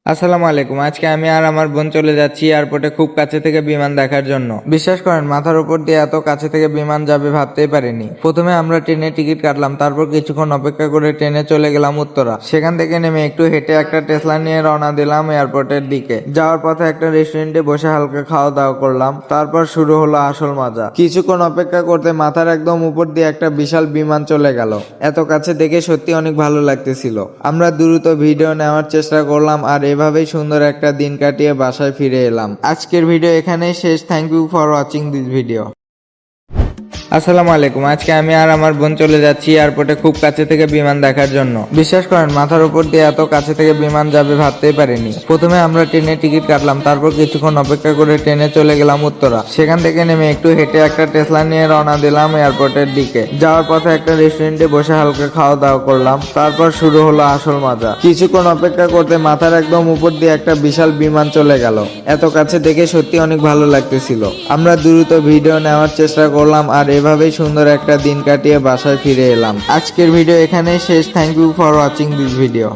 আসসালামু আলাইকুম। আজকে আমি আর আমার বোন চলে যাচ্ছি এয়ারপোর্টে খুব কাছে থেকে বিমান দেখার জন্য। বিশ্বাস করেন, মাথার উপর দিয়ে এত কাছে থেকে বিমান যাবে ভাবতেই পারিনি। প্রথমে আমরা ট্রেনে টিকিট কাটলাম, তারপর কিছুক্ষণ অপেক্ষা করে ট্রেনে চলে গেলাম উত্তরা। সেখান থেকে নেমে একটু হেঁটে একটা টেসলা নিয়ে রওনা দিলাম এয়ারপোর্টের দিকে। যাওয়ার পথে একটা রেস্টুরেন্টে বসে হালকা খাওয়া দাওয়া করলাম, তারপর শুরু হলো আসল মজা। কিছুক্ষণ অপেক্ষা করতে মাথার একদম উপর দিয়ে একটা বিশাল বিমান চলে গেল। এত কাছে দেখে সত্যি অনেক ভালো লাগতেছিল। আমরা দ্রুত ভিডিও নেওয়ার চেষ্টা করলাম আর এভাবেই সুন্দর একটা দিন কাটিয়ে বাসায় ফিরে এলাম। আজকের ভিডিও এখানেই শেষ। Thank you for watching this video. আসসালামু আলাইকুম। আজকে আমি আর আমার বোন চলে যাচ্ছি এয়ারপোর্টে খুব কাছে থেকে বিমান দেখার জন্য। বিশ্বাস করেন, মাথার উপর দিয়ে এত কাছে থেকে বিমান যাবে ভাবতেই পারিনি। প্রথমে আমরা ট্রেনে টিকিট কাটলাম, তারপর কিছুক্ষণ অপেক্ষা করে ট্রেনে চলে গেলাম উত্তরা। সেখান থেকে নেমে একটু হেঁটে একটা টেসলা নিয়ে রওনা দিলাম এয়ারপোর্টের দিকে। যাওয়ার পথে একটা রেস্টুরেন্টে বসে হালকা খাওয়া দাওয়া করলাম, তারপর শুরু হলো আসল মজা। কিছুক্ষণ অপেক্ষা করতে মাথার একদম উপর দিয়ে একটা বিশাল বিমান চলে গেল। এত কাছে দেখে সত্যি অনেক ভালো লাগতেছিল। আমরা দ্রুত ভিডিও নেওয়ার চেষ্টা করলাম আর এভাবেই সুন্দর একটা দিন কাটিয়ে বাসায় ফিরে এলাম। আজকের ভিডিও এখানেই শেষ। Thank you for watching this video.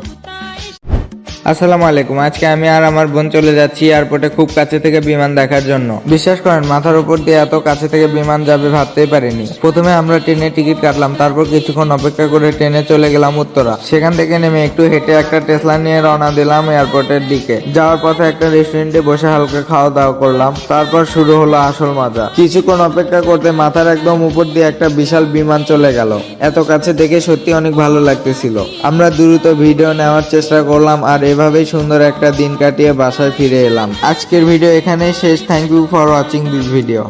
আসসালামু আলাইকুম। আজকে আমি আর আমার বোন চলে যাচ্ছি এয়ারপোর্টে খুব কাছে থেকে বিমান দেখার জন্য। বিশ্বাস করেন, মাথার উপর দিয়ে এত কাছে থেকে বিমান যাবে ভাবতেই পারিনি। প্রথমে আমরা ট্রেনে টিকিট কাটলাম, তারপর কিছুক্ষণ অপেক্ষা করে ট্রেনে চলে গেলাম উত্তরা। সেখান থেকে নেমে একটু হেঁটে একটা টেসলা নিয়ে রওনা দিলাম এয়ারপোর্টের দিকে। যাওয়ার পথে একটা রেস্টুরেন্টে বসে হালকা খাওয়া দাওয়া করলাম, তারপর শুরু হলো আসল মজা। কিছুক্ষণ অপেক্ষা করতে মাথার একদম উপর দিয়ে একটা বিশাল বিমান চলে গেল। এত কাছে দেখে সত্যি অনেক ভালো লাগতেছিল। আমরা দ্রুত ভিডিও নেওয়ার চেষ্টা করলাম আর এভাবেই সুন্দর একটা দিন কাটিয়ে বাসায় ফিরে এলাম। আজকের ভিডিও এখানেই শেষ। Thank you for watching this video.